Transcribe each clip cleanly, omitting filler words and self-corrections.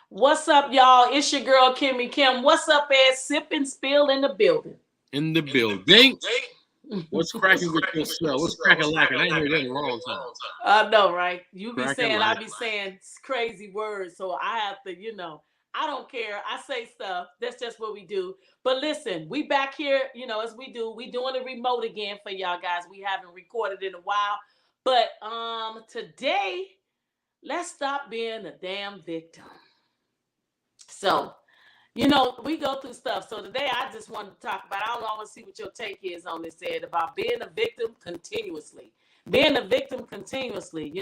What's up, y'all? It's your girl, Kimmy Kim. What's up, Ed? Sip and spill in the building. In the building. What's cracking with yourself? What's cracking lacking? I ain't heard that in a long time. I know, right? You be Cracking saying, I lacking. be saying crazy words, so I have to, I don't care. I say stuff. That's just what we do. But listen, we back here, as we do. We doing a remote again for y'all guys. We haven't recorded in a while. But today, let's stop being a damn victim. So, we go through stuff. So today I just wanted to talk about, I don't know, I want to see what your take is on this, Ed, about being a victim continuously. Being a victim continuously,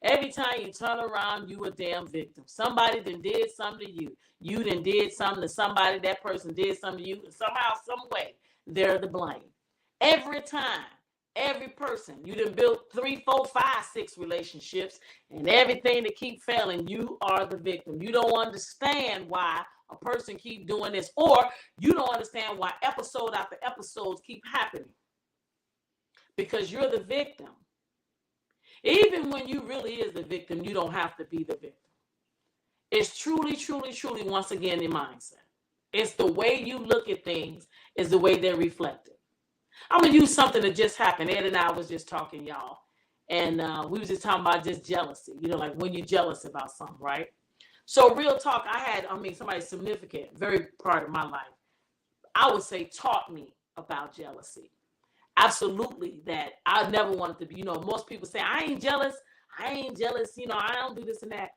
every time you turn around, you a damn victim. Somebody then did something to you. You then did something to somebody, that person did something to you. Somehow, some way, they're the blame. Every time, every person, you done built 3, 4, 5, 6 relationships, and everything that keep failing, you are the victim. You don't understand why a person keep doing this, or you don't understand why episode after episodes keep happening, because you're the victim. Even when you really is the victim, you don't have to be the victim. It's truly, truly, truly, once again, in mindset. It's the way you look at things is the way they're reflected. I'm gonna use something that just happened. Ed and I was just talking, y'all, and we was just talking about just jealousy. Like when you're jealous about something, right? So real talk, somebody significant, very part of my life, I would say taught me about jealousy. Absolutely, that I never wanted to be, most people say, I ain't jealous, I don't do this and that.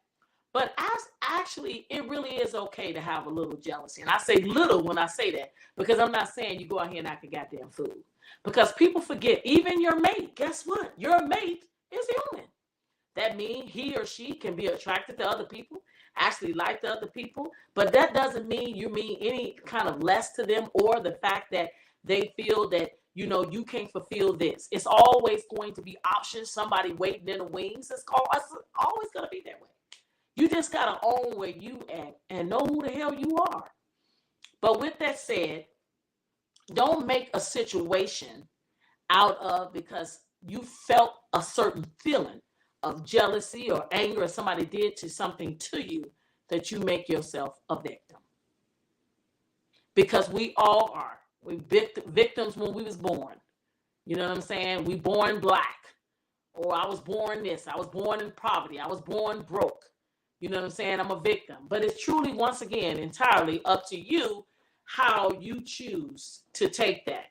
But actually, it really is okay to have a little jealousy. And I say little when I say that, because I'm not saying you go out here and act a goddamn fool. Because people forget, even your mate, guess what? Your mate is human. That means he or she can be attracted to other people, actually like the other people, but that doesn't mean you mean any kind of less to them, or the fact that they feel that, you can't fulfill this. It's always going to be options, somebody waiting in the wings. It's always going to be that way. You just got to own where you at and know who the hell you are. But with that said, don't make a situation out of because you felt a certain feeling of jealousy or anger, or somebody did something to you, that you make yourself a victim. Because we all are. We victims when we was born. You know what I'm saying? We born black. Or I was born this. I was born in poverty. I was born broke. You know what I'm saying? I'm a victim. But it's truly, once again, entirely up to you how you choose to take that.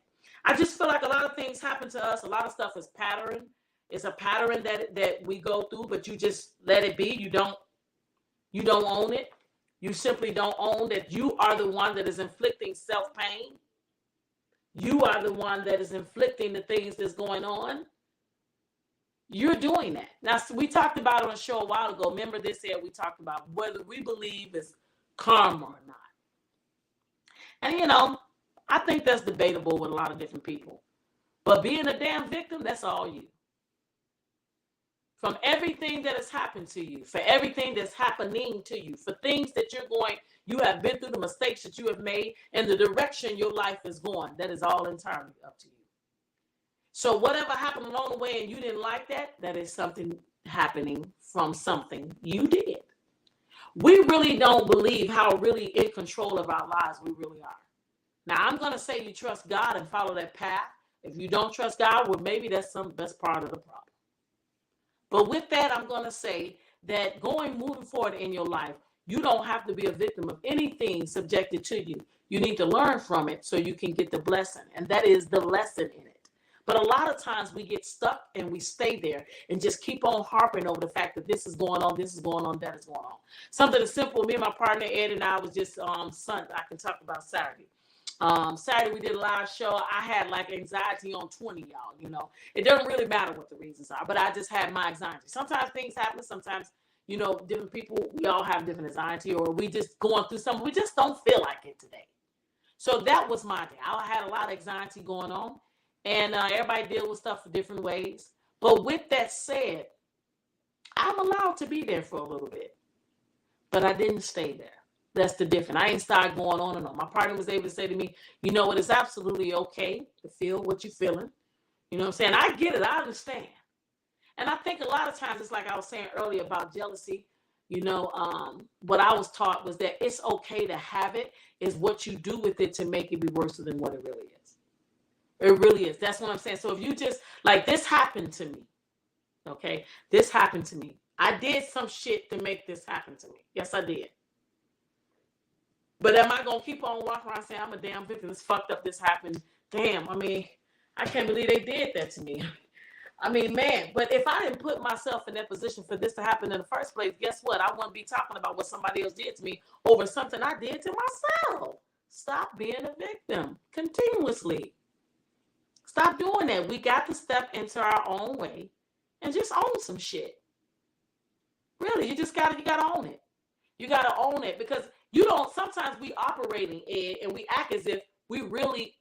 I just feel like a lot of things happen to us. A lot of stuff is pattern. It's a pattern that we go through, but you just let it be. You don't own it. You simply don't own that you are the one that is inflicting self-pain. You are the one that is inflicting the things that's going on. You're doing that. Now, we talked about it on a show a while ago. Remember this here? We talked about whether we believe it's karma or not. And, I think that's debatable with a lot of different people. But being a damn victim, that's all you. From everything that has happened to you, for everything that's happening to you, for things that you have been through, the mistakes that you have made, and the direction your life is going, that is all entirely up to you. So whatever happened along the way and you didn't like that, that is something happening from something you did. We really don't believe how really in control of our lives we really are. Now, I'm going to say you trust God and follow that path. If you don't trust God, well, maybe that's part of the problem. But with that, I'm going to say that moving forward in your life, you don't have to be a victim of anything subjected to you. You need to learn from it so you can get the blessing. And that is the lesson in it. But a lot of times we get stuck and we stay there and just keep on harping over the fact that this is going on, this is going on, that is going on. Something as simple, me and my partner Ed and I was just Sunday, I can talk about Saturday. Saturday we did a live show. I had like anxiety on 20, y'all. It doesn't really matter what the reasons are, but I just had my anxiety. Sometimes things happen. Sometimes, different people, we all have different anxiety, or we just going through something. We just don't feel like it today. So that was my day. I had a lot of anxiety going on, and everybody deal with stuff in different ways. But with that said, I'm allowed to be there for a little bit, but I didn't stay there. That's the difference. I ain't started going on and on. My partner was able to say to me, you know what, it's absolutely okay to feel what you're feeling. You know what I'm saying? I get it. I understand. And I think a lot of times, it's like I was saying earlier about jealousy. What I was taught was that it's okay to have it. Is what you do with it to make it be worse than what it really is. It really is. That's what I'm saying. So if you just like this happened to me, okay, this happened to me. I did some shit to make this happen to me. Yes, I did. But am I gonna keep on walking around saying I'm a damn victim? This fucked up. This happened. Damn. I mean, I can't believe they did that to me. I mean, man, but if I didn't put myself in that position for this to happen in the first place, guess what? I wouldn't be talking about what somebody else did to me over something I did to myself. Stop being a victim continuously. Stop doing that. We got to step into our own way and just own some shit. Really, you gotta own it. You gotta own it because you don't. Sometimes we operating it and we act as if we really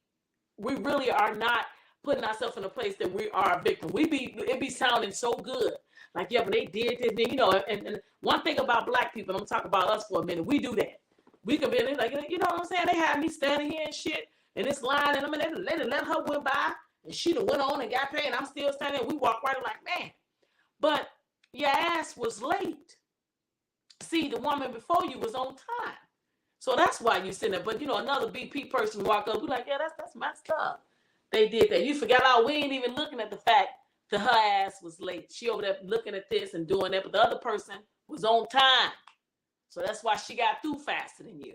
are not putting ourselves in a place that we are a victim. It be sounding so good. Like, yeah, but they did this, then, and one thing about Black people, I'm gonna talk about us for a minute. We do that. We can be like, you know what I'm saying? They had me standing here and shit in this line, and I mean, they let her went by, and she done went on and got paid, and I'm still standing. We walk right like, man, but your ass was late. See, the woman before you was on time, so that's why you sitting there. But another BP person walk up, be like, yeah, that's messed up. They did that. You forgot all. We ain't even looking at the fact that her ass was late. She over there looking at this and doing that, but the other person was on time. So that's why she got through faster than you.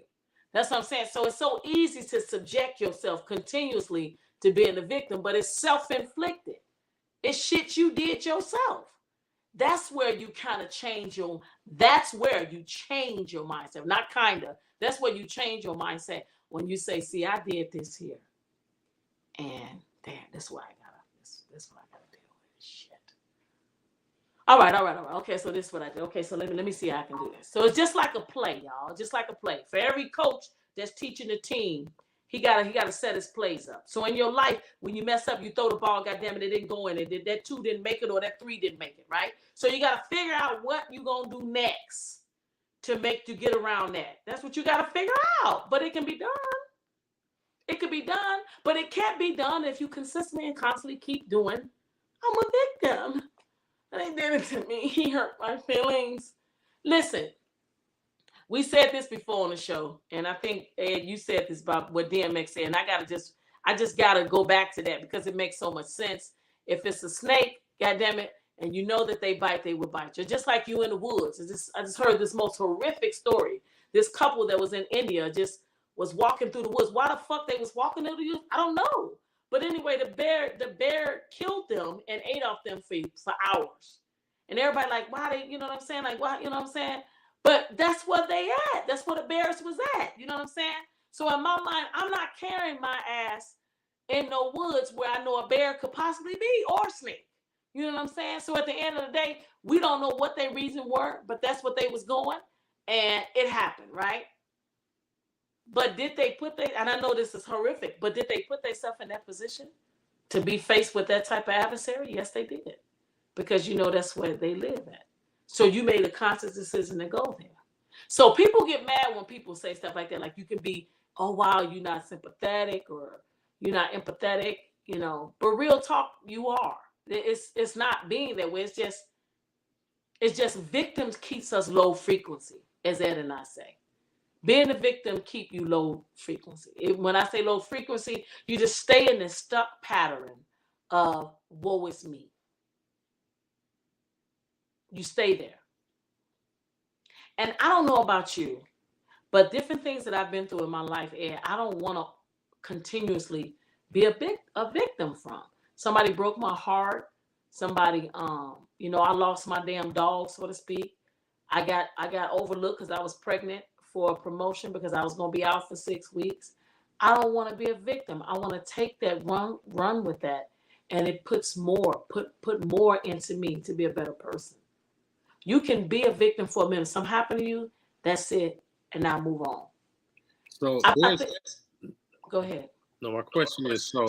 That's what I'm saying. So it's so easy to subject yourself continuously to being a victim, but it's self-inflicted. It's shit you did yourself. That's where you kind of that's where you change your mindset. Not kind of. That's where you change your mindset when you say, see, I did this here. And damn, that's what I gotta. This what I gotta deal with. Shit. All right. Okay, so this is what I did. Okay, so let me see how I can do this. So it's just like a play, y'all. Just like a play. For every coach that's teaching the team, he gotta set his plays up. So in your life, when you mess up, you throw the ball. Goddamn it, it didn't go in. That 2 didn't make it, or that 3 didn't make it. Right. So you gotta figure out what you gonna do next to make you get around that. That's what you gotta figure out. But it can be done. It could be done, but it can't be done if you consistently and constantly keep doing, I'm a victim. They did it to me. He hurt my feelings. Listen, we said this before on the show, and I think, Ed, you said this about what DMX said, and I just gotta go back to that because it makes so much sense. If it's a snake, goddamn it, and you know that they bite, they will bite you. Just like you in the woods. I just heard this most horrific story. This couple that was in India just was walking through the woods. Why the fuck they was walking through the woods? I don't know. But anyway, the bear killed them and ate off them for hours. And everybody like, why they, you know what I'm saying? Like, why, you know what I'm saying? But that's where they at. That's where the bears was at. You know what I'm saying? So in my mind, I'm not carrying my ass in no woods where I know a bear could possibly be or snake. You know what I'm saying? So at the end of the day, we don't know what their reason were, but that's what they was going. And it happened, right? But did they and I know this is horrific, but did they put themselves in that position to be faced with that type of adversary? Yes, they did. Because that's where they live at. So you made a conscious decision to go there. So people get mad when people say stuff like that. Like you can be, oh, wow, you're not sympathetic or you're not empathetic, But real talk, you are. It's not being that way. It's just victims keeps us low frequency, as Ed and I say. Being a victim keep you low frequency. When I say low frequency, you just stay in this stuck pattern of woe is me. You stay there. And I don't know about you, but different things that I've been through in my life, Ed, I don't want to continuously be a victim from. Somebody broke my heart. Somebody, I lost my damn dog, so to speak. I got overlooked because I was pregnant for a promotion because I was going to be out for 6 weeks. I don't want to be a victim. I want to take that run with that, and it puts more, put more into me to be a better person. You can be a victim for a minute. Something happened to you, that's it, and now move on. So go ahead. No, my question is, so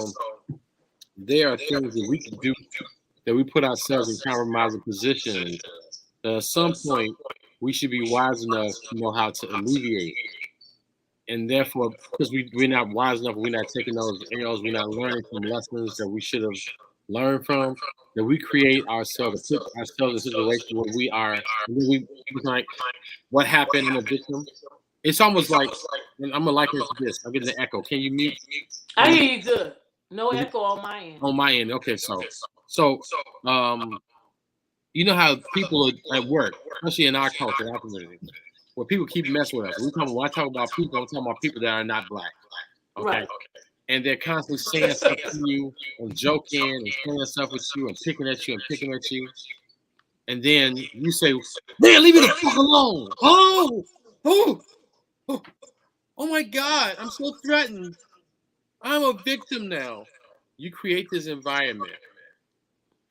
there are things that we can do that we put ourselves in compromising positions that at some point we should be wise enough to know how to alleviate. And therefore, because we're not wise enough, we're not taking those arrows, we're not learning from lessons that we should have learn from, that we create ourselves, put ourselves in a situation where we are, and then we like, what happened? I'm a victim. It's almost like, and I'm gonna liken it to this. I'm getting an echo. Can you mute? I hear you good. No Is it echo on my end. on my end? Okay, so um, you know how people at work, especially in our culture, our community, where people keep messing with us. When I talk about people, I'm talking about people that are not black. Okay, Right. and they're constantly saying stuff to you and joking and saying stuff with you and picking at you and picking at you. And then you say, "Man, leave me the fuck alone." Oh, oh, oh my God, I'm so threatened. I'm a victim now. You create this environment,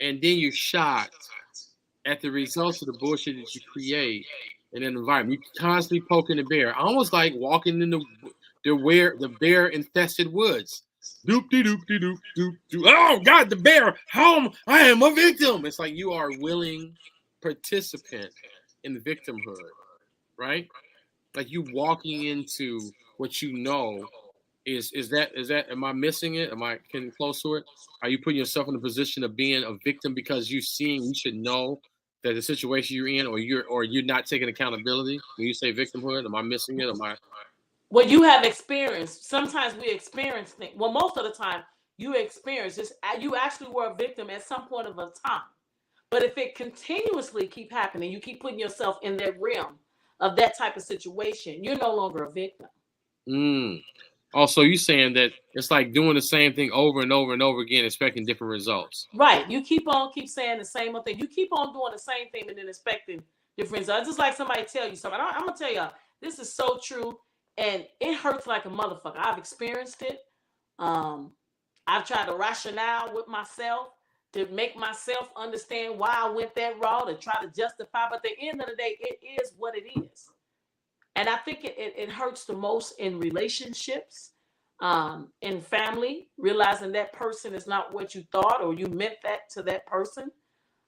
and then you're shocked at the results of the bullshit that you create in an environment. You constantly poking the bear, almost like walking in the bear infested woods. Doop de doop de doop doop doop. Oh God, the bear! I am a victim. It's like you are a willing participant in victimhood, right? Like you walking into what you know is that am I missing it? Am I getting close to it? Are you putting yourself in a position of being a victim because you should know that the situation you're in, or you're not taking accountability when you say victimhood? Am I missing it? Am I? What you have experienced, sometimes we experience things. Well, most of the time, you experience this. You actually were a victim at some point of a time. But if it continuously keep happening, you keep putting yourself in that realm of that type of situation, you're no longer a victim. Mm. Also, you saying that it's like doing the same thing over and over and over again, expecting different results. Right. You keep saying the same old thing. You keep on doing the same thing and then expecting different results. Just like somebody tell you something. I'm gonna tell y'all, this is so true, and it hurts like a motherfucker. I've experienced it. Um, I've tried to rationale with myself to make myself understand why I went that route, to try to justify. But at the end of the day, it is what it is. And I think it hurts the most in relationships, in family, realizing that person is not what you thought or you meant that to that person.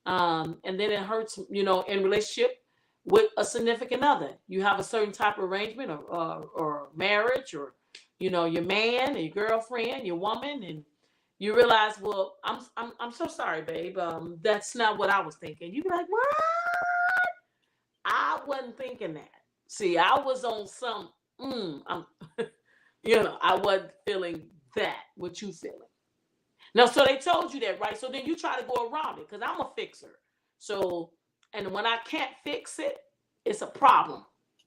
And then it hurts, in relationship with a significant other. You have a certain type of arrangement or marriage, or your man and your girlfriend, your woman, and you realize, well, I'm so sorry, babe. That's not what I was thinking. You be like, what? I wasn't thinking that. See, I was on some. I'm, I wasn't feeling that. What you feeling? Now, so they told you that, right? So then you try to go around it because I'm a fixer. So, and when I can't fix it, it's a problem.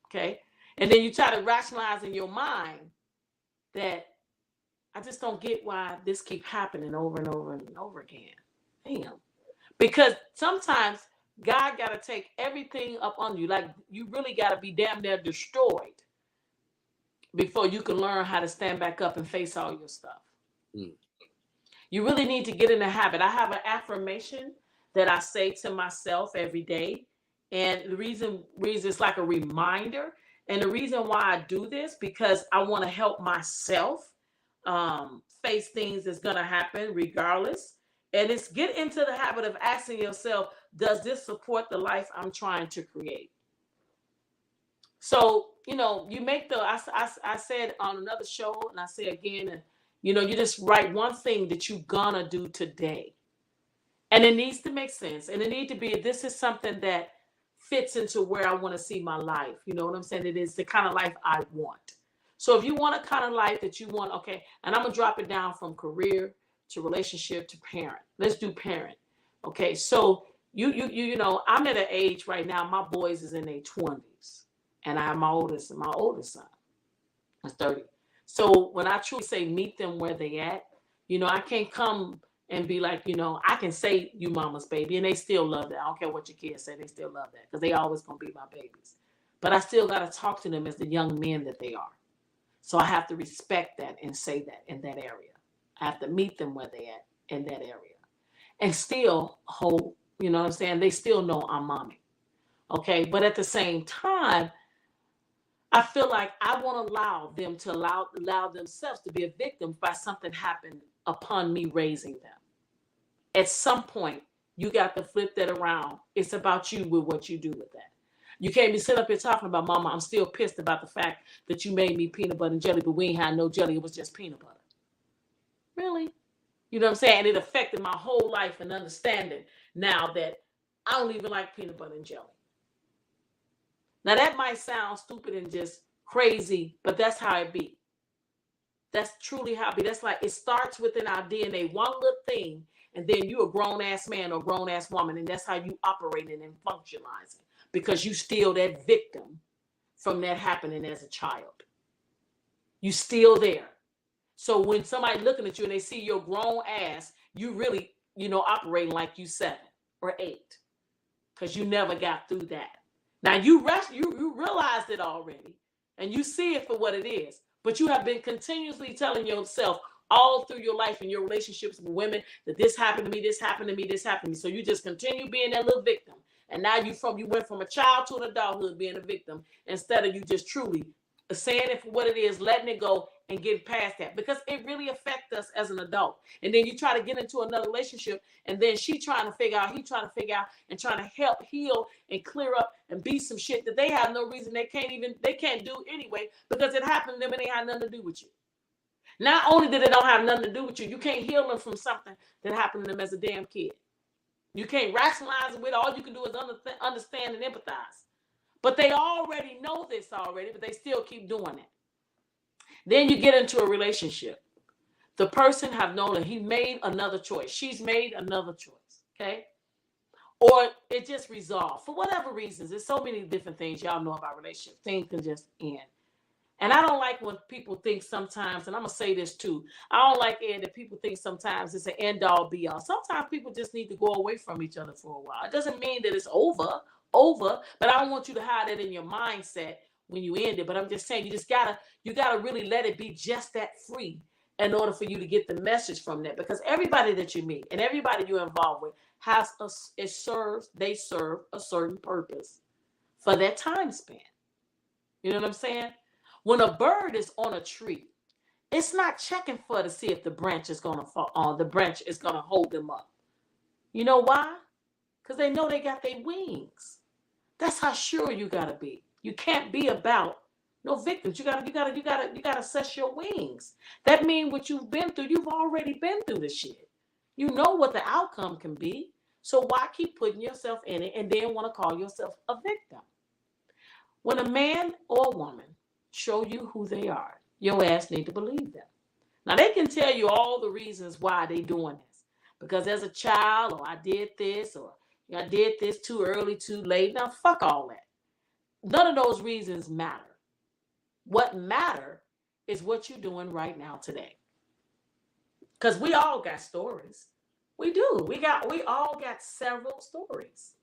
Okay. And then you try to rationalize in your mind that I just don't get why this keep happening over and over and over again. Damn. Because sometimes God got to take everything up on you. Like you really got to be damn near destroyed before you can learn how to stand back up and face all your stuff. Mm. You really need to get in the habit. I have an affirmation that I say to myself every day. And the reason it's like a reminder. And the reason why I do this, because I want to help myself face things that's going to happen regardless. And it's get into the habit of asking yourself, does this support the life I'm trying to create? So, you make I said on another show, and I say again, you just write one thing that you're gonna do today. And it needs to make sense. And it need to be, this is something that fits into where I want to see my life. You know what I'm saying? It is the kind of life I want. So if you want a kind of life that you want, okay, and I'm gonna drop it down from career to relationship to parent. Let's do parent. Okay, so I'm at an age right now, my boys is in their 20s. And I have my oldest son is 30. So when I truly say meet them where they at, I can't come and be like, I can say you mama's baby and they still love that. I don't care what your kids say, they still love that because they always gonna be my babies. But I still gotta talk to them as the young men that they are. So I have to respect that and say that in that area. I have to meet them where they at in that area. And still hold, you know what I'm saying? They still know I'm mommy. Okay. But at the same time, I feel like I want to allow them to allow themselves to be a victim by something happened upon me raising them. At some point, you got to flip that around. It's about you with what you do with that. You can't be sitting up here talking about, mama, I'm still pissed about the fact that you made me peanut butter and jelly, but we ain't had no jelly. It was just peanut butter. Really? You know what I'm saying? And it affected my whole life and understanding now that I don't even like peanut butter and jelly. Now that might sound stupid and just crazy, but that's how it be. That's truly how it be. That's like it starts within our DNA, one little thing, and then you a grown ass man or grown ass woman, and that's how you operating and functionalizing because you still that victim from that happening as a child. You still there. So when somebody looking at you and they see your grown ass, you really, operating like you 7 or 8 because you never got through that. Now you realized it already and you see it for what it is, but you have been continuously telling yourself all through your life and your relationships with women that this happened to me, this happened to me, this happened to me. So you just continue being that little victim. And now you went from a child to an adulthood being a victim instead of you just truly saying it for what it is, letting it go and getting past that because it really affects us as an adult. And then you try to get into another relationship and then he trying to figure out and trying to help heal and clear up and be some shit that they have no reason they can't do anyway because it happened to them and they had nothing to do with you. Not only did it don't have nothing to do with you, you can't heal them from something that happened to them as a damn kid. You can't rationalize it with all you can do is understand and empathize. But they already know this already, but they still keep doing it. Then you get into a relationship. The person have known that he made another choice. She's made another choice, okay? Or it just resolved. For whatever reasons, there's so many different things y'all know about relationships. Things can just end. And I don't like when people think sometimes, and I'm going to say this too, I don't like it that people think sometimes it's an end all be all. Sometimes people just need to go away from each other for a while. It doesn't mean that it's over, but I don't want you to hide it in your mindset when you end it. But I'm just saying you gotta really let it be just that free in order for you to get the message from that. Because everybody that you meet and everybody you're involved with they serve a certain purpose for that time span. You know what I'm saying? When a bird is on a tree, it's not checking to see if the branch is gonna fall on. The branch is gonna hold them up. You know why? Because they know they got their wings. That's how sure you gotta be. You can't be about no victims. You gotta assess your wings. That means what you've been through. You've already been through the shit. You know what the outcome can be. So why keep putting yourself in it and then want to call yourself a victim? When a man or a woman show you who they are, your ass need to believe them. Now they can tell you all the reasons why they doing this. Because as a child, or I did this, or I did this too early, too late. Now fuck all that. None of those reasons matter. What matter is what you're doing right now today. Because we all got stories. We do. We all got several stories.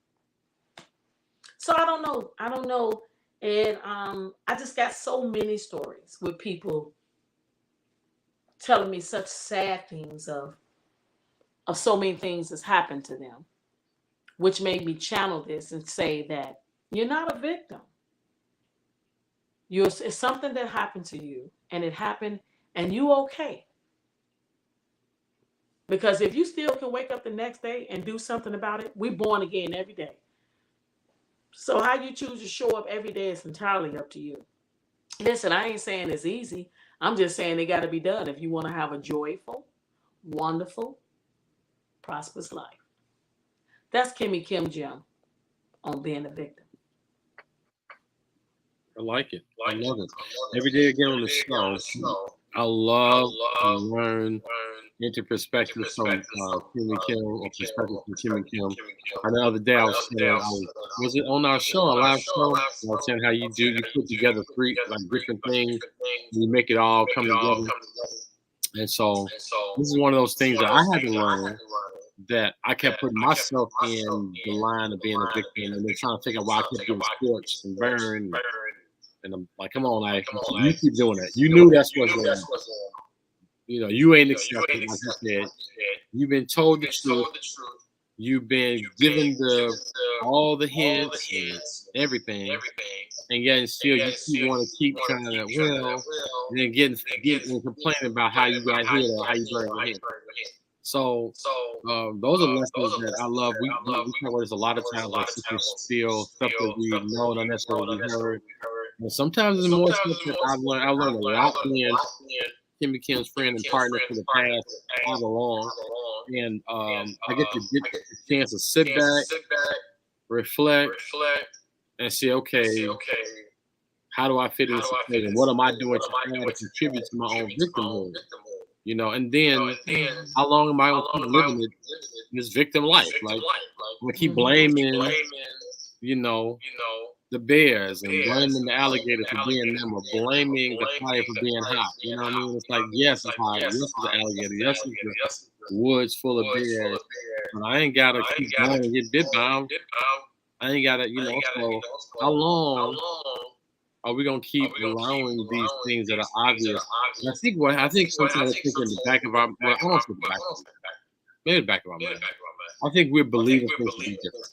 So I don't know. And I just got so many stories with people telling me such sad things of so many things that's happened to them, which made me channel this and say that you're not a victim. It's something that happened to you, and it happened, and you okay. Because if you still can wake up the next day and do something about it, we're born again every day. So how you choose to show up every day is entirely up to you. Listen, I ain't saying it's easy. I'm just saying it got to be done if you want to have a joyful, wonderful, prosperous life. That's Kimmy Kim Jim on being a victim. I like it. I love it. Every day again on the show, I love to learn into perspective from Kim and Kim, or perspective from Kim and Kim. And the other day I was saying, was it on our show, our live show? I was saying how you put together 3 like different things, and you make it all come together. And so this is one of those things that I had to learn, that I kept putting myself in the line of being a victim, and then trying to figure out why I kept getting scorched and burned. And I'm like, come on, you keep doing that. You knew that's what's going on. You know, you ain't accepted, like you said. You've been told the truth. You've been given all the hints and everything. And yet still you want to keep trying to, and then getting and complaining about how you got hit or how you burned your head. So those are lessons that I love. We talk about this a lot of times, like still stuff that we know, not necessarily we heard. And sometimes it's more stuff that I've learned a lot in Kimmy Kim's friend and partner for the past however long, and I get to get a chance to sit back, reflect, and say, okay, how do I fit in this equation? What am I doing to add or contribute to my own victimhood? You know, and then how long am I gonna keep living it this victim life? Like I'm gonna keep blaming, you know, the bears and blaming the alligator for being them or blaming the fire for being hot. You know what I mean? It's like, yes, it's hot. Yes, it's the alligator. Yes, it's the woods full of bears. But I ain't gotta keep going and get bit by them. I ain't gotta, you know. So how long are we gonna keep allowing these things that are obvious? And I think sometimes I think in the back of our, well, I don't think the back of, maybe the back of our mind. I think we're believing things to be different.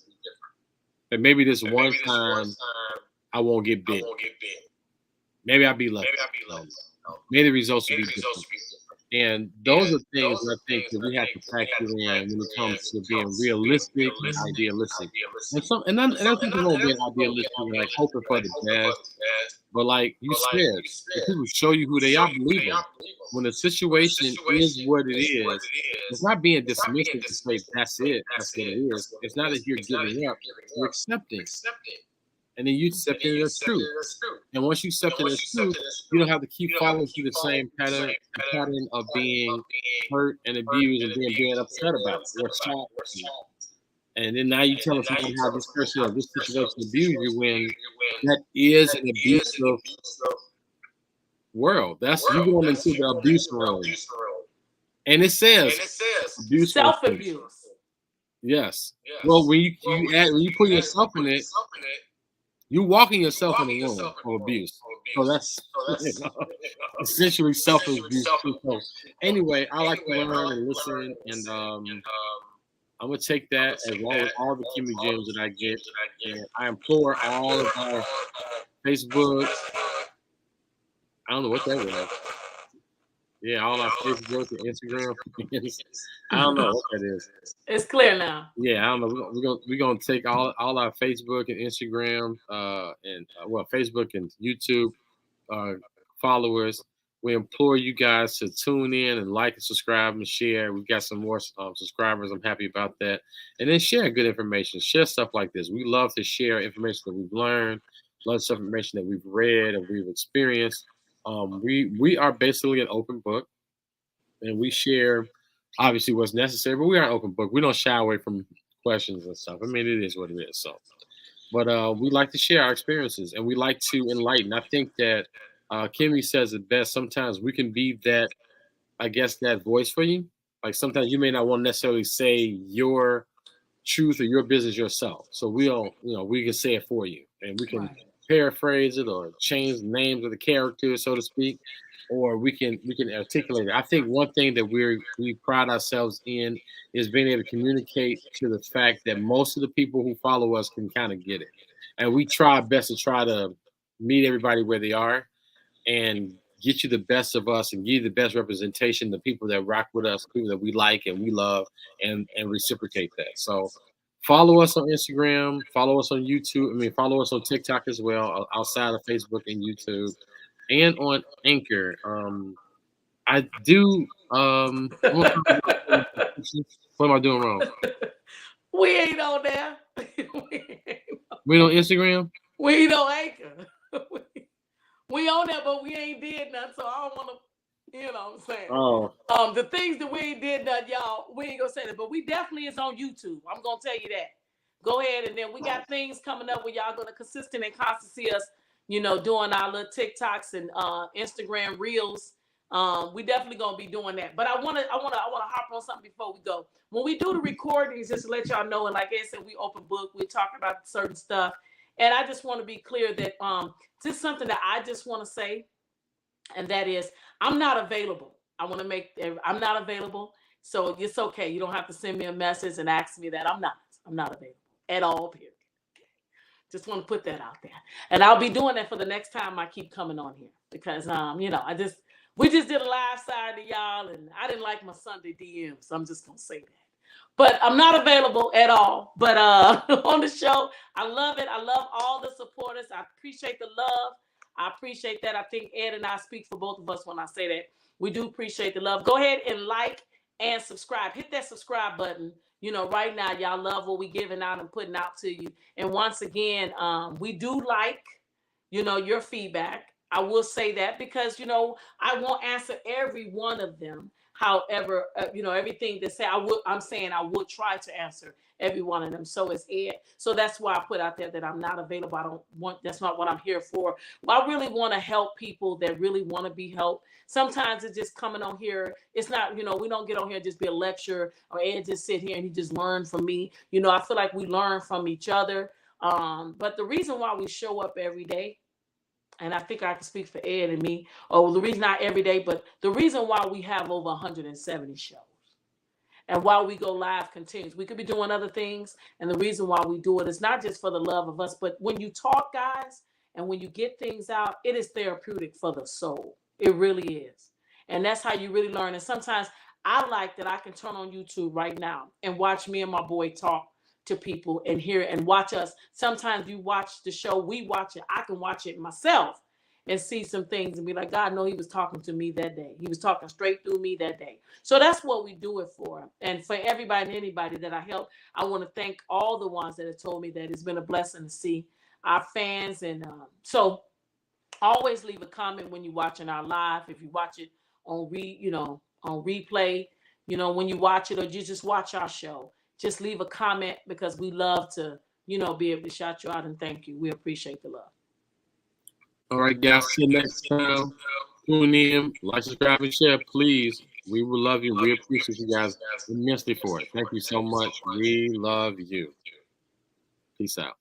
That maybe this one time I won't get bit. Maybe I'll be lucky. Maybe the results will be different. And those are things that I think that we have to factor in when it comes to being realistic and idealistic. And there's nothing wrong with being idealistic and like hoping for the best. But like you said, if people show you who they are, believe them. When the situation is what it is, it's not being dismissive to say that's it, that's what it is. It's not that you're giving up, you're accepting. And then you accept it as truth. And once you accept it as truth, you don't have to keep following through the same pattern of being hurt and abused and being upset about it or shocked. And then now you telling someone how this person or this situation abused you when that is an abusive world. That's you going into the abuse world. And it says abuse. Self-abuse. Yes. Well, when you put yourself in it, you're walking yourself in the room of abuse. So that's essentially self-abuse. So anyway, I like to learn and listen, and I'm gonna take that as well as all the Kimmy gems that I get. And I implore all of our Facebook. I don't know what that was. Yeah, all our Facebook and Instagram. I don't know what that is. It's clear now. Yeah, I don't know. We're gonna take all our Facebook and Instagram, Facebook and YouTube followers. We implore you guys to tune in and like and subscribe and share. We've got some more subscribers. I'm happy about that. And then share good information. Share stuff like this. We love to share information that we've learned, love stuff information that we've read and we've experienced. We are basically an open book, and we share obviously what's necessary, but we are an open book. We don't shy away from questions and stuff. I mean, it is what it is. So, but we like to share our experiences and we like to enlighten. I think that Kimmy says it best. Sometimes we can be that, I guess, that voice for you. Like sometimes you may not want to necessarily say your truth or your business yourself. So we can say it for you, and we can paraphrase it or change the names of the characters, so to speak, or we can articulate it. I think one thing that we pride ourselves in is being able to communicate to the fact that most of the people who follow us can kind of get it, and we try our best to try to meet everybody where they are and get you the best of us and give you the best representation, the people that rock with us, people that we like and we love, and reciprocate that. So follow us on Instagram, follow us on YouTube. Follow us on TikTok as well, outside of Facebook and YouTube, and on Anchor. I do. What am I doing wrong? We ain't on there. We on Instagram. We ain't on Anchor. We on there, but we ain't did nothing, so I don't want to, you know what I'm saying? Oh. The things that we ain't did nothing, y'all, we ain't gonna say that, but we definitely is on YouTube. I'm gonna tell you that. Go ahead, and then we got things coming up where y'all gonna consistent and constant see us, doing our little TikToks and Instagram reels. We definitely gonna be doing that. But I wanna hop on something before we go. When we do the recordings, just to let y'all know, and like I said, we open book, we talk about certain stuff. And I just want to be clear that just something that I just want to say, and that is, I'm not available. I'm not available. So it's okay. You don't have to send me a message and ask me that. I'm not available at all, period. Okay. Just want to put that out there. And I'll be doing that for the next time I keep coming on here because, we just did a live side to y'all, and I didn't like my Sunday DM, so I'm just going to say that. But I'm not available at all. But on the show, I love it. I love all the supporters. I appreciate the love. I appreciate that. I think Ed and I speak for both of us when I say that. We do appreciate the love. Go ahead and like and subscribe. Hit that subscribe button. Right now, y'all love what we giving out and putting out to you. And once again, we do like, your feedback. I will say that because, I won't answer every one of them. However, everything they say, I'm saying I would try to answer every one of them. So is Ed. So that's why I put out there that I'm not available. I don't want, that's not what I'm here for. Well, I really want to help people that really want to be helped. Sometimes it's just coming on here. It's not, we don't get on here and just be a lecture or Ed just sit here and he just learn from me. I feel like we learn from each other. But the reason why we show up every day, and I think I can speak for Ed and me, or the reason not every day, but the reason why we have over 170 shows. And while we go live continues, we could be doing other things. And the reason why we do it is not just for the love of us, but when you talk, guys, and when you get things out, it is therapeutic for the soul. It really is. And that's how you really learn. And sometimes I like that I can turn on YouTube right now and watch me and my boy talk to people and hear it and watch us. Sometimes you watch the show, we watch it. I can watch it myself and see some things and be like, God, no, he was talking to me that day. He was talking straight through me that day. So that's what we do it for. And for everybody and anybody that I help, I want to thank all the ones that have told me that it's been a blessing to see our fans. And so always leave a comment when you're watching our live. If you watch it on on replay, when you watch it or you just watch our show, just leave a comment because we love to, be able to shout you out and thank you. We appreciate the love. All right, guys. See you next time. Tune in, like, subscribe, and share, please. We will love you. We appreciate you guys immensely for it. Thank you so much. We love you. Peace out.